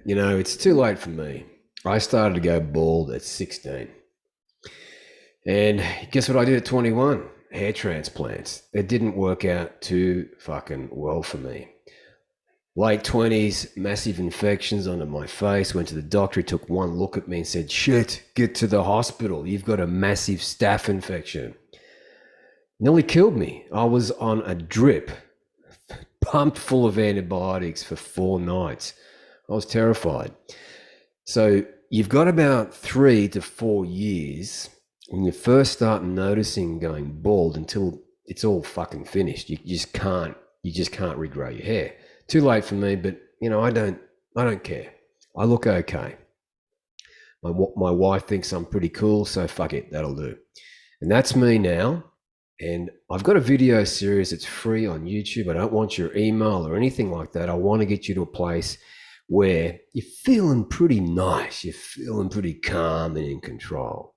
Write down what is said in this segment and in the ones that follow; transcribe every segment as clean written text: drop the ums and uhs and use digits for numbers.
you know, it's too late for me. I started to go bald at 16. And guess what I did at 21? Hair transplants. It didn't work out too fucking well for me. Late 20s, massive infections under my face. Went to the doctor. He took one look at me and said, "Shit, get to the hospital. You've got a massive staph infection." Nearly killed me. I was on a drip, pumped full of antibiotics for 4 nights. I was terrified. So you've got about 3 to 4 years when you first start noticing going bald until it's all fucking finished. You just can't regrow your hair. Too late for me, but you know, I don't care. I look okay. My wife thinks I'm pretty cool, so fuck it, that'll do. And that's me now. And I've got a video series that's free on YouTube. I don't want your email or anything like that. I want to get you to a place where you're feeling pretty nice. You're feeling pretty calm and in control.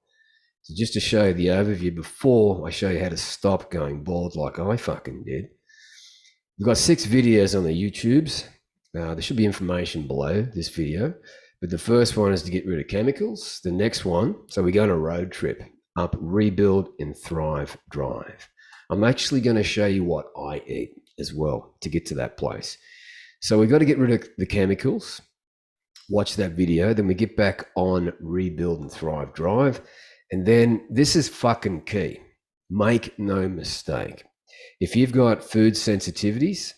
So just to show you the overview before I show you how to stop going bald like I fucking did. We've got 6 videos on the YouTubes. There should be information below this video. But the first one is to get rid of chemicals. The next one, so we go on a road trip up Rebuild and Thrive Drive. I'm actually going to show you what I eat as well to get to that place. So we've got to get rid of the chemicals. Watch that video. Then we get back on Rebuild and Thrive Drive. And then this is fucking key. Make no mistake. If you've got food sensitivities,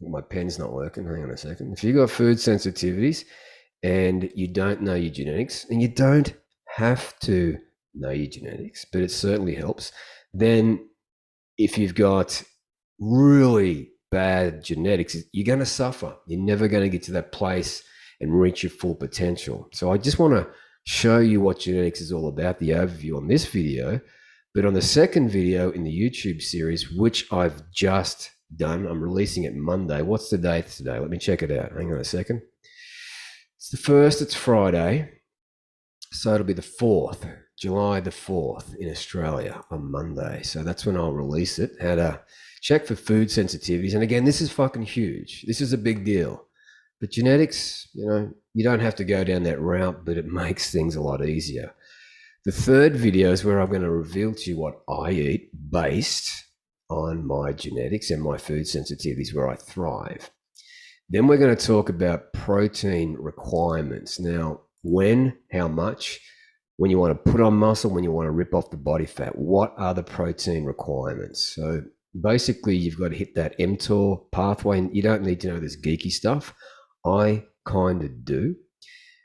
my pen's not working. Hang on a second. If you've got food sensitivities and you don't know your genetics, and you don't have to know your genetics, but it certainly helps. Then if you've got really bad genetics, you're going to suffer. You're never going to get to that place and reach your full potential. So I just want to show you what genetics is all about, the overview on this video. But on the second video in the YouTube series, which I've just done, I'm releasing it Monday. What's the date today? Let me check it out. Hang on a second. It's the 1st, it's Friday. So it'll be the 4th, July the 4th in Australia on Monday. So that's when I'll release it. How to check for food sensitivities. And again, this is fucking huge. This is a big deal. But genetics, you know, you don't have to go down that route, but it makes things a lot easier. The third video is where I'm going to reveal to you what I eat based on my genetics and my food sensitivities, where I thrive. Then we're going to talk about protein requirements. Now, when, how much, when you want to put on muscle, when you want to rip off the body fat, what are the protein requirements? So basically, you've got to hit that mTOR pathway, and you don't need to know this geeky stuff. I kind of do.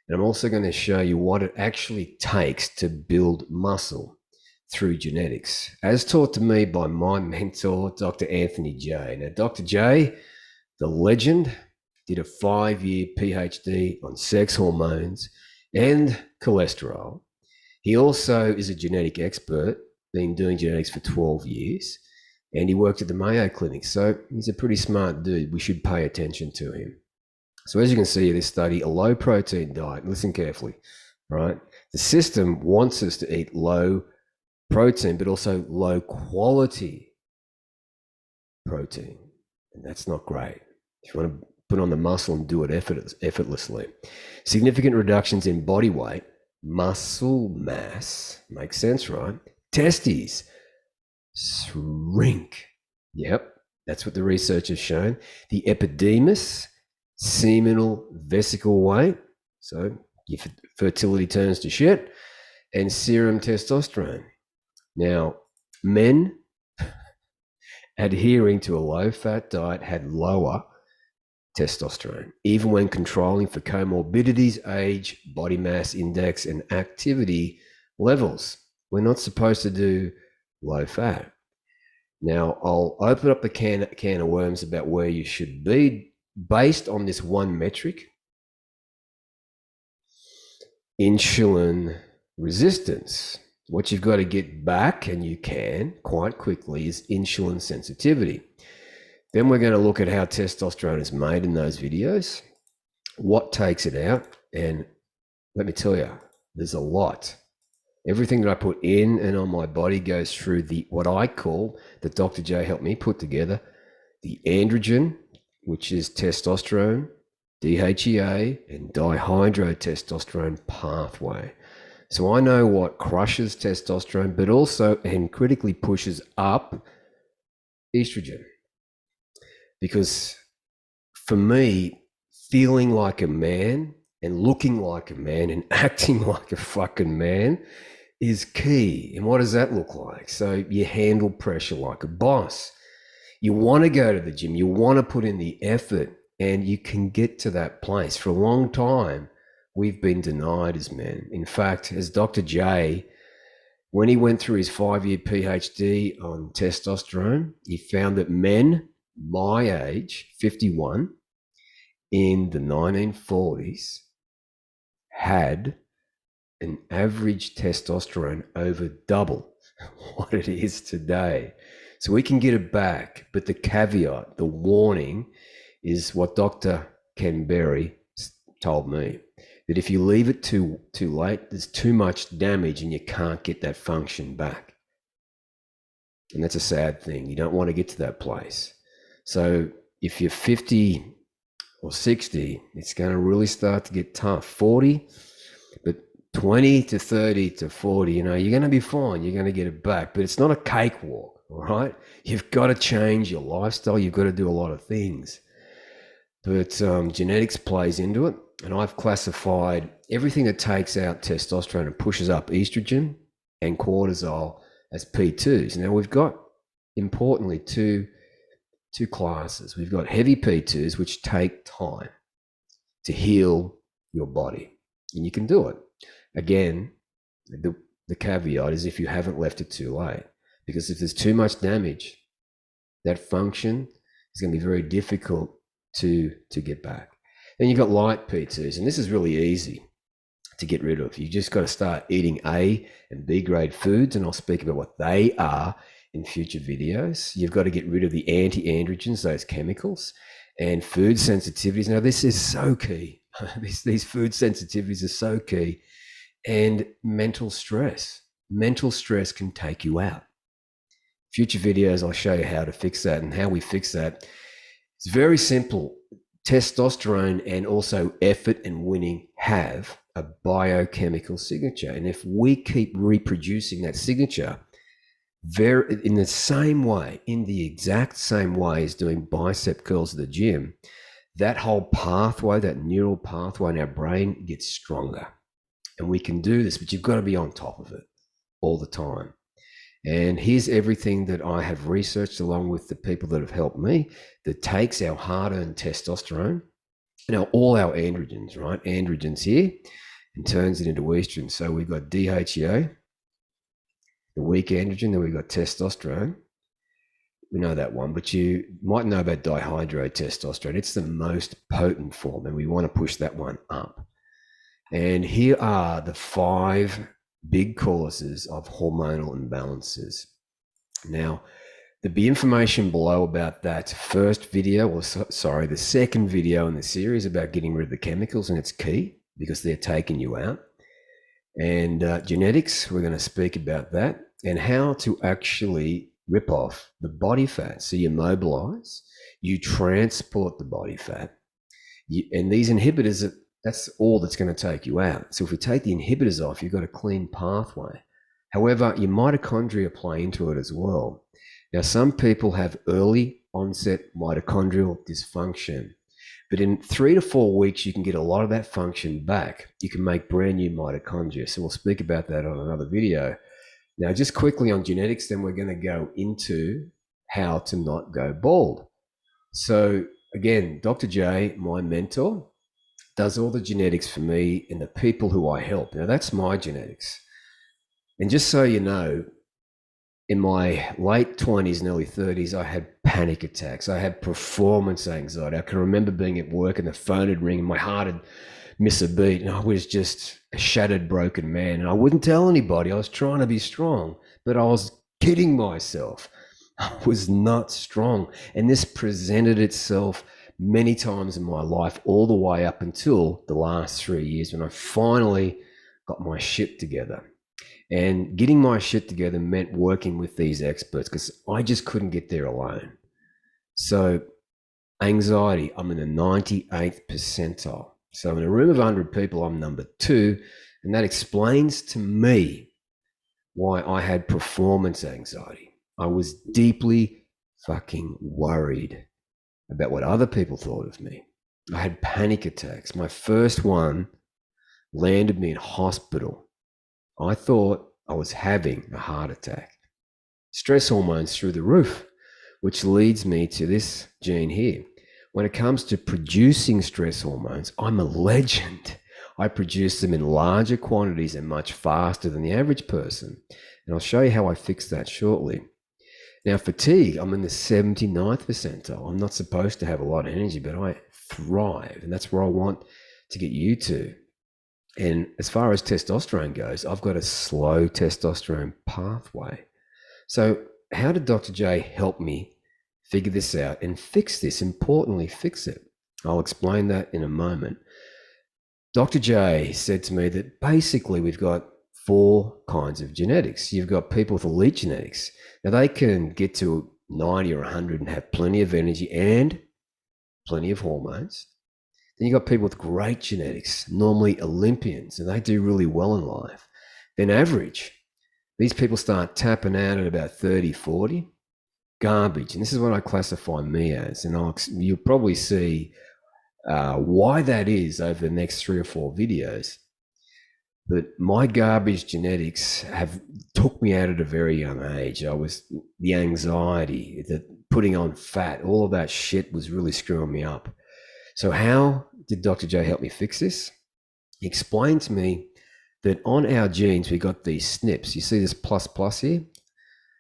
And I'm also going to show you what it actually takes to build muscle through genetics, as taught to me by my mentor, Dr. Anthony J. Now, Dr. J, the legend, did a 5-year PhD on sex hormones and cholesterol. He also is a genetic expert, been doing genetics for 12 years, and he worked at the Mayo Clinic. So he's a pretty smart dude. We should pay attention to him. So as you can see in this study, a low protein diet, listen carefully, right? The system wants us to eat low protein, but also low quality protein. And that's not great. If you want to put on the muscle and do it effortlessly. Significant reductions in body weight, muscle mass, makes sense, right? Testes shrink. Yep, that's what the research has shown. The epidermis, seminal vesicle weight, so your fertility turns to shit, and serum testosterone. Now, men adhering to a low-fat diet had lower testosterone, even when controlling for comorbidities, age, body mass index, and activity levels. We're not supposed to do low-fat. Now, I'll open up the can of worms about where you should be based on this one metric, insulin resistance. What you've got to get back, and you can quite quickly, is insulin sensitivity. Then we're going to look at how testosterone is made in those videos, what takes it out, and let me tell you, there's a lot. Everything that I put in and on my body goes through what I call, that Dr. J helped me put together, the androgen, which is testosterone, DHEA and dihydrotestosterone pathway. So I know what crushes testosterone, but also and critically pushes up estrogen. Because for me, feeling like a man and looking like a man and acting like a fucking man is key. And what does that look like? So you handle pressure like a boss. You want to go to the gym, you want to put in the effort, and you can get to that place. For a long time, we've been denied as men. In fact, as Dr. J, when he went through his 5-year PhD on testosterone, he found that men my age, 51, in the 1940s, had an average testosterone over double what it is today. So we can get it back, but the caveat, the warning, is what Dr. Ken Berry told me, that if you leave it too late, there's too much damage and you can't get that function back. And that's a sad thing. You don't want to get to that place. So if you're 50 or 60, it's going to really start to get tough. 40, but 20 to 30 to 40, you're going to be fine. You're going to get it back, but it's not a cakewalk, all right? You've got to change your lifestyle. You've got to do a lot of things. But genetics plays into it, and I've classified everything that takes out testosterone and pushes up estrogen and cortisol as P2s. Now, we've got, importantly, two classes. We've got heavy P2s, which take time to heal your body, and you can do it. Again, the caveat is if you haven't left it too late, because if there's too much damage, that function is going to be very difficult to get back. Then you've got light P2s, and this is really easy to get rid of. You just got to start eating A and B grade foods, and I'll speak about what they are in future videos. You've got to get rid of the anti-androgens, those chemicals, and food sensitivities. Now, this is so key. These food sensitivities are so key. And mental stress. Mental stress can take you out. Future videos, I'll show you how to fix that and how we fix that. It's very simple. Testosterone and also effort and winning have a biochemical signature. And if we keep reproducing that signature in the same way, in the exact same way as doing bicep curls at the gym, that whole pathway, that neural pathway in our brain gets stronger. And we can do this, but you've got to be on top of it all the time. And here's everything that I have researched along with the people that have helped me that takes our hard-earned testosterone, all our androgens, right? Androgens here, and turns it into estrogen. So we've got DHEA, the weak androgen, then we've got testosterone. We know that one, but you might know about dihydrotestosterone. It's the most potent form, and we want to push that one up. And here are the 5 big causes of hormonal imbalances. Now, there'll be information below about that first video, the second video in the series about getting rid of the chemicals, and it's key because they're taking you out. And genetics, we're going to speak about that, and how to actually rip off the body fat. So you mobilize, you transport the body fat, and these inhibitors, that's all that's going to take you out. So if we take the inhibitors off, you've got a clean pathway. However, your mitochondria play into it as well. Now, some people have early onset mitochondrial dysfunction, but in 3 to 4 weeks, you can get a lot of that function back. You can make brand new mitochondria. So we'll speak about that on another video. Now, just quickly on genetics, then we're going to go into how to not go bald. So again, Dr. J, my mentor, does all the genetics for me and the people who I help. Now, that's my genetics. And just so you know, in my late 20s and early 30s, I had panic attacks. I had performance anxiety. I can remember being at work and the phone would ring and my heart would miss a beat. And I was just a shattered, broken man. And I wouldn't tell anybody. I was trying to be strong, but I was kidding myself. I was not strong. And this presented itself many times in my life, all the way up until the last 3 years when I finally got my shit together. And getting my shit together meant working with these experts because I just couldn't get there alone. So Anxiety, I'm in the 98th percentile. So in a room of 100 people, I'm number 2. And that explains to me why I had performance anxiety. I was deeply fucking worried about what other people thought of me. I had panic attacks. My first one landed me in hospital. I thought I was having a heart attack. Stress hormones through the roof, which leads me to this gene here. When it comes to producing stress hormones, I'm a legend. I produce them in larger quantities and much faster than the average person. And I'll show you how I fix that shortly. Now, fatigue, I'm in the 79th percentile. I'm not supposed to have a lot of energy, but I thrive. And that's where I want to get you to. And as far as testosterone goes, I've got a slow testosterone pathway. So how did Dr. J help me figure this out and fix this? Importantly, fix it. I'll explain that in a moment. Dr. J said to me that basically we've got 4 kinds of genetics. You've got people with elite genetics. Now they can get to 90 or 100 and have plenty of energy and plenty of hormones. Then you've got people with great genetics, normally Olympians, and they do really well in life. Then average. These people start tapping out at about 30, 40. Garbage. And this is what I classify me as. And you'll probably see why that is over the next 3 or 4 videos. But my garbage genetics have took me out at a very young age. The anxiety, the putting on fat, all of that shit was really screwing me up. So how did Dr. J help me fix this? He explained to me that on our genes, we got these SNPs. You see this plus here?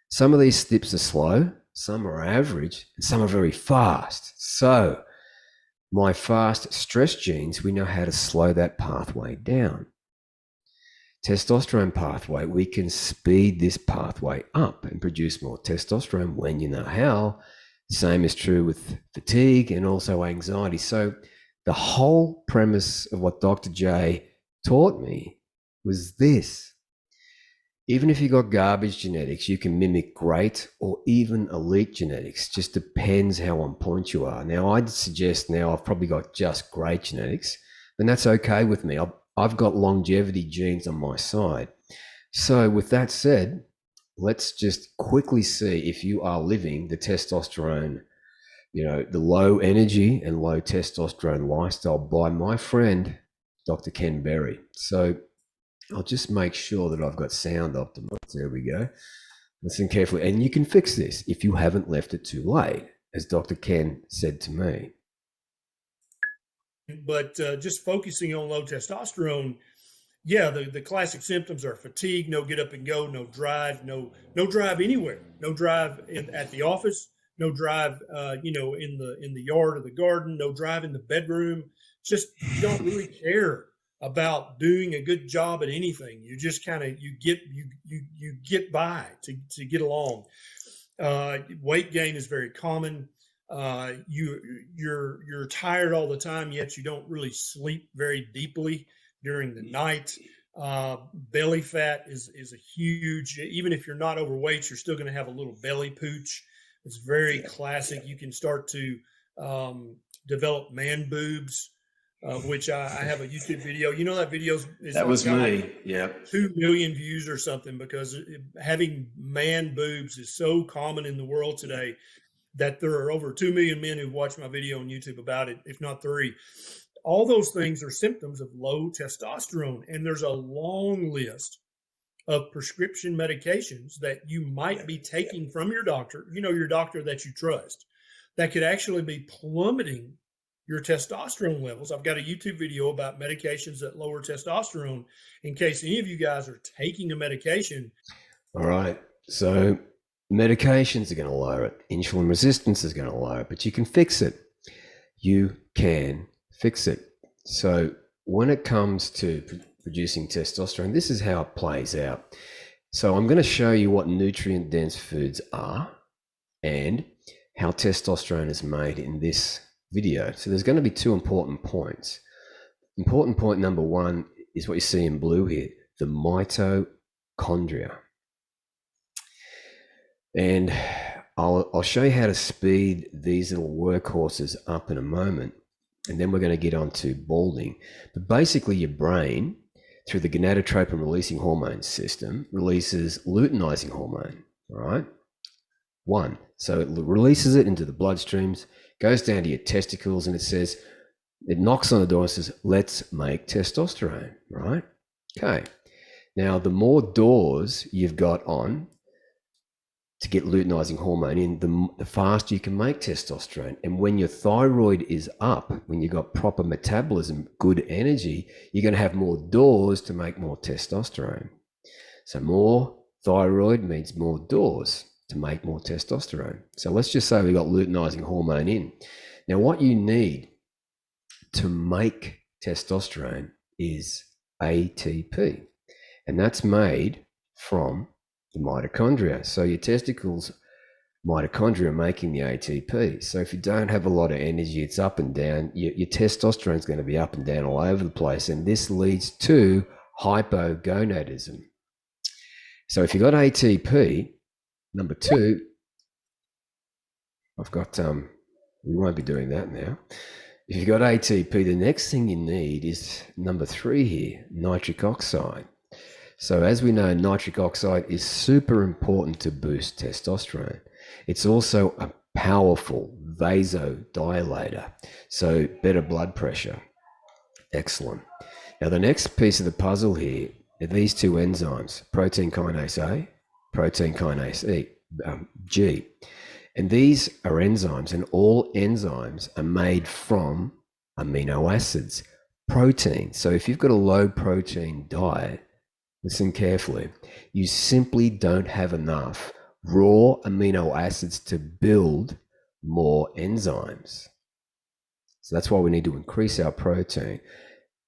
Some of these SNPs are slow, some are average, and some are very fast. So my fast stress genes, we know how to slow that pathway down. Testosterone pathway, we can speed this pathway up and produce more testosterone when you know how. Same is true with fatigue and also anxiety. So the whole premise of what Dr. J taught me was this. Even if you got garbage genetics, you can mimic great or even elite genetics. Just depends how on point you are. Now, I'd suggest now I've probably got just great genetics, and that's okay with me. I've got longevity genes on my side. So with that said, let's just quickly see if you are living the testosterone, the low energy and low testosterone lifestyle by my friend, Dr. Ken Berry. So I'll just make sure that I've got sound optimized. There we go. Listen carefully. And you can fix this if you haven't left it too late, as Dr. Ken said to me. But just focusing on low testosterone, yeah, the classic symptoms are fatigue, no get up and go, no drive, no drive anywhere, no drive at the office, no drive, in the yard or the garden, no drive in the bedroom. Just you don't really care about doing a good job at anything. You just kind of you get by to get along. Weight gain is very common. You're tired all the time, yet you don't really sleep very deeply during the night. Belly fat is a huge. Even if you're not overweight, you're still going to have a little belly pooch. It's very classic. You can start to develop man boobs, which I have a YouTube video. You know that video is that was me. Yeah, 2 million views or something because having man boobs is so common in the world today that there are over 2 million men who've watched my video on YouTube about it, if not 3. All those things are symptoms of low testosterone. And there's a long list of prescription medications that you might be taking from your doctor, your doctor that you trust, that could actually be plummeting your testosterone levels. I've got a YouTube video about medications that lower testosterone in case any of you guys are taking a medication. All right. So medications are going to lower it. Insulin resistance is going to lower it, but you can fix it. You can fix it. So when it comes to producing testosterone, this is how it plays out. So I'm going to show you what nutrient-dense foods are and how testosterone is made in this video. So there's going to be 2 important points. Important point number 1 is what you see in blue here, the mitochondria. And I'll show you how to speed these little workhorses up in a moment, and then we're going to get on to balding. But basically, your brain, through the gonadotropin releasing hormone system, releases luteinizing hormone, all right? One. So it releases it into the bloodstreams, goes down to your testicles, and it knocks on the door and says, let's make testosterone, right? Okay. Now, the more doors you've got on to get luteinizing hormone in, the faster you can make testosterone. And when your thyroid is up, when you've got proper metabolism, good energy, you're going to have more doors to make more testosterone. So more thyroid means more doors to make more testosterone. So let's just say we got luteinizing hormone in. Now, what you need to make testosterone is ATP, and that's made from the mitochondria. So your testicles mitochondria are making the ATP. So if you don't have a lot of energy, it's up and down. Your testosterone is going to be up and down all over the place, and this leads to hypogonadism. So if you've got ATP, number two, we won't be doing that now. If you've got ATP, the next thing you need is number three here, nitric oxide. So as we know, nitric oxide is super important to boost testosterone. It's also a powerful vasodilator, so better blood pressure. Excellent. Now the next piece of the puzzle here are these two enzymes, protein kinase A, protein kinase G. And these are enzymes, and all enzymes are made from amino acids, protein. So if you've got a low protein diet, listen carefully, you simply don't have enough raw amino acids to build more enzymes. So that's why we need to increase our protein.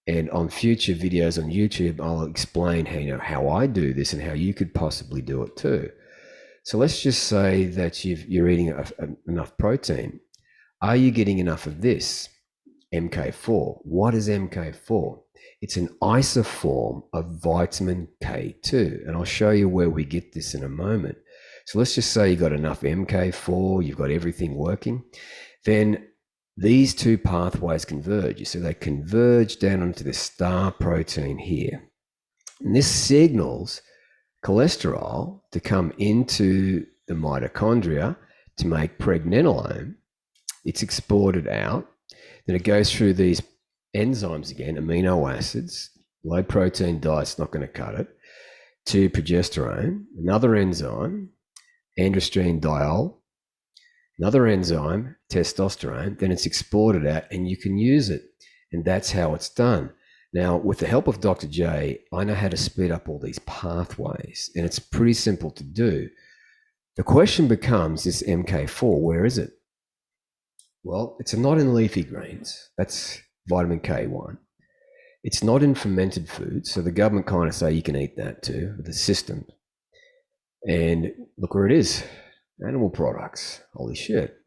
And on future videos on YouTube, I'll explain how I do this and how you could possibly do it too. So let's just say that you're eating enough protein. Are you getting enough of this? MK4. What is MK4? It's an isoform of vitamin K2. And I'll show you where we get this in a moment. So let's just say you got enough MK4, you've got everything working. Then these two pathways converge. So they converge down onto the star protein here. And this signals cholesterol to come into the mitochondria to make pregnenolone. It's exported out. Then it goes through these enzymes again, amino acids. Low protein diet's not going to cut it. To progesterone, another enzyme, androstenediol, another enzyme, testosterone. Then it's exported out and you can use it. And that's how it's done. Now, with the help of Dr. J, I know how to speed up all these pathways, and it's pretty simple to do. The question becomes, this MK4, where is it? Well, it's not in leafy greens. That's vitamin K1. It's not in fermented foods, so the government kind of say you can eat that too, the system. And look where it is, animal products. Holy shit.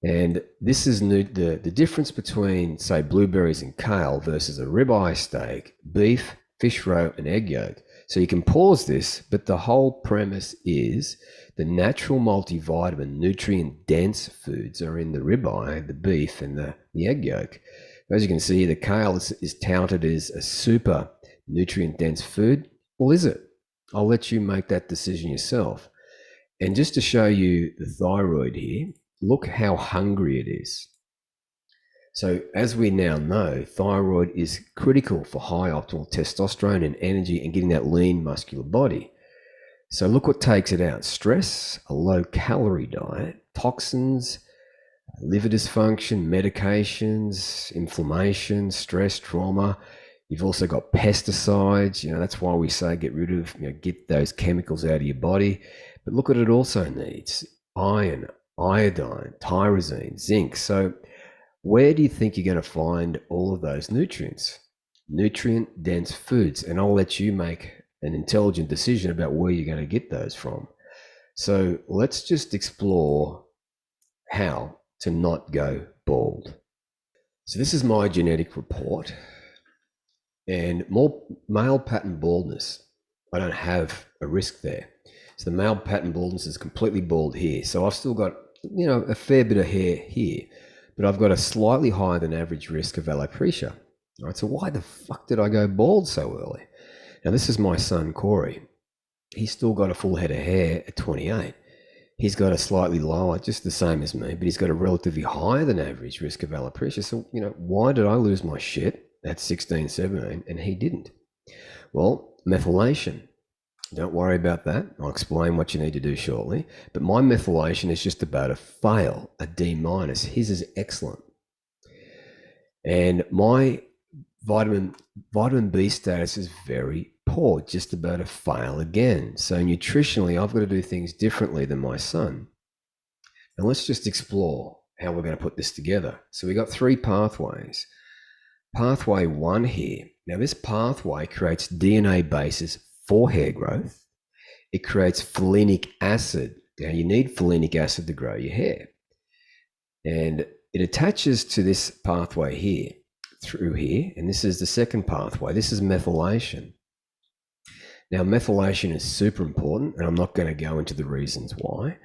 And this is the difference between, say, blueberries and kale versus a ribeye steak, beef, fish roe, and egg yolk. So you can pause this, but the whole premise is the natural multivitamin, nutrient-dense foods are in the ribeye, the beef, and the egg yolk. As you can see, the kale is touted as a super nutrient-dense food. Well, is it? I'll let you make that decision yourself. And just to show you the thyroid here, look how hungry it is. So as we now know, thyroid is critical for high optimal testosterone and energy and getting that lean muscular body. So look what takes it out. Stress, a low calorie diet, toxins, liver dysfunction, medications, inflammation, stress, trauma. You've also got pesticides. That's why we say get rid of, get those chemicals out of your body. But look what it also needs. Iron, iodine, tyrosine, zinc. So where do you think you're going to find all of those nutrients? Nutrient-dense foods. And I'll let you make an intelligent decision about where you're going to get those from. So let's just explore how to not go bald. So this is my genetic report. And more male pattern baldness, I don't have a risk there. So the male pattern baldness is completely bald here. So I've still got, a fair bit of hair here, but I've got a slightly higher than average risk of alopecia. All right, so why the fuck did I go bald so early? Now, this is my son, Corey. He's still got a full head of hair at 28. He's got a slightly lower, just the same as me, but he's got a relatively higher than average risk of alopecia. So, why did I lose my shit at 16, 17 and he didn't? Well, methylation. Don't worry about that. I'll explain what you need to do shortly. But my methylation is just about a fail, a D minus. His is excellent. And my vitamin B status is very poor, just about a fail again. So nutritionally, I've got to do things differently than my son. And let's just explore how we're going to put this together. So we got 3 pathways. Pathway 1 here. Now this pathway creates DNA bases for hair growth. It creates folinic acid. Now you need folinic acid to grow your hair. And it attaches to this pathway here, through here, and this is the second pathway. This is methylation. Now methylation is super important, and I'm not going to go into the reasons why.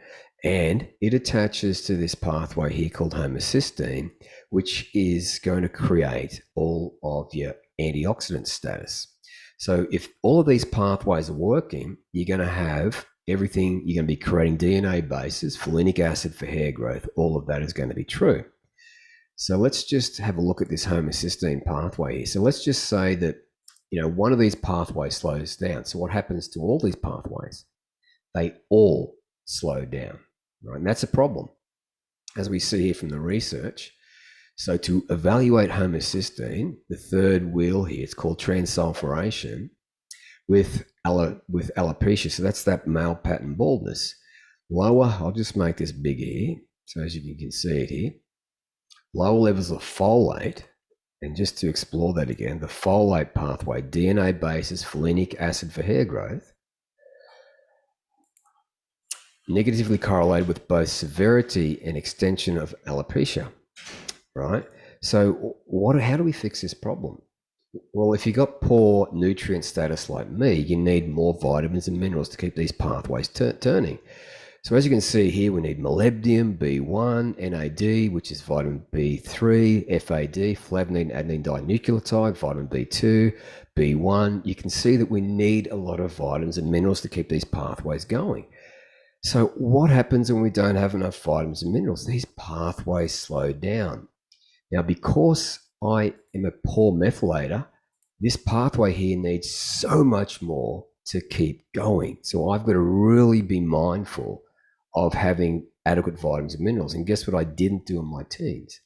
And it attaches to this pathway here called homocysteine, which is going to create all of your antioxidant status. So if all of these pathways are working, you're going to have everything. You're going to be creating DNA bases, folinic acid for hair growth. All of that is going to be true. So let's just have a look at this homocysteine pathway here. So let's just say that, one of these pathways slows down. So what happens to all these pathways? They all slow down, right? And that's a problem, as we see here from the research. So to evaluate homocysteine, the third wheel here, it's called transsulfuration with alopecia. So that's that male pattern baldness. Lower, I'll just make this bigger here, so as you can see it here. Lower levels of folate, and just to explore that again, the folate pathway, DNA bases folinic acid for hair growth, negatively correlated with both severity and extension of alopecia. Right? So how do we fix this problem? Well, if you've got poor nutrient status like me, you need more vitamins and minerals to keep these pathways turning. So as you can see here, we need molybdenum, B1, NAD, which is vitamin B3, FAD, flavonine, adenine dinucleotide, vitamin B2, B1. You can see that we need a lot of vitamins and minerals to keep these pathways going. So what happens when we don't have enough vitamins and minerals? These pathways slow down. Now, because I am a poor methylator, this pathway here needs so much more to keep going. So I've got to really be mindful of having adequate vitamins and minerals. And guess what I didn't do in my teens?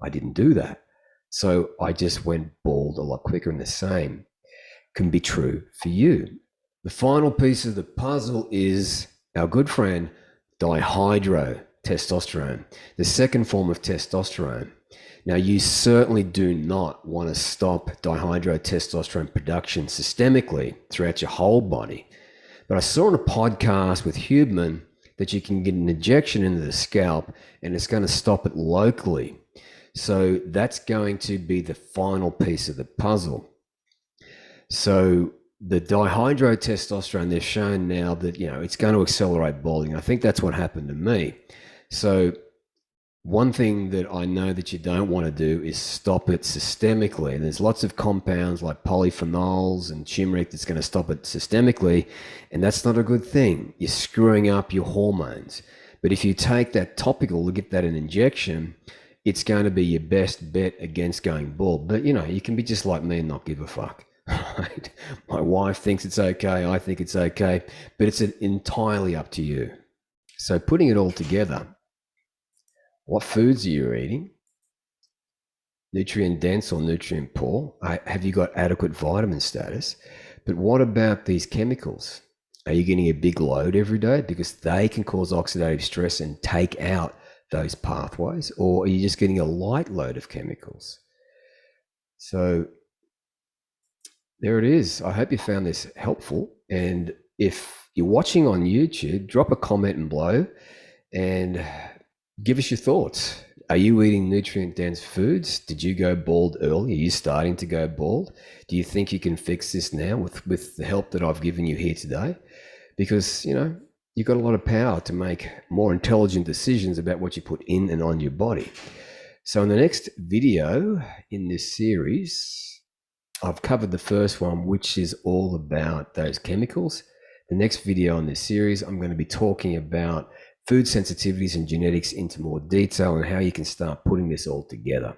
I didn't do that. So I just went bald a lot quicker, and the same can be true for you. The final piece of the puzzle is our good friend dihydrotestosterone, the second form of testosterone. Now, you certainly do not want to stop dihydrotestosterone production systemically throughout your whole body. But I saw on a podcast with Huberman that you can get an injection into the scalp and it's going to stop it locally. So that's going to be the final piece of the puzzle. So the dihydrotestosterone, they've shown now that, it's going to accelerate balding. I think that's what happened to me. So one thing that I know that you don't want to do is stop it systemically. And there's lots of compounds like polyphenols and turmeric that's going to stop it systemically, and that's not a good thing. You're screwing up your hormones. But if you take that topical to get that an injection, it's going to be your best bet against going bald. But, you can be just like me and not give a fuck. Right? My wife thinks it's okay. I think it's okay. But it's entirely up to you. So putting it all together, what foods are you eating? Nutrient dense or nutrient poor? Have you got adequate vitamin status? But what about these chemicals? Are you getting a big load every day? Because they can cause oxidative stress and take out those pathways. Or are you just getting a light load of chemicals? So there it is. I hope you found this helpful. And if you're watching on YouTube, drop a comment below and give us your thoughts. Are you eating nutrient-dense foods? Did you go bald early? Are you starting to go bald? Do you think you can fix this now with the help that I've given you here today? Because, you've got a lot of power to make more intelligent decisions about what you put in and on your body. So in the next video in this series, I've covered the first one, which is all about those chemicals. The next video in this series, I'm going to be talking about food sensitivities and genetics into more detail and how you can start putting this all together.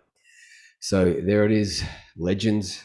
So there it is, legends.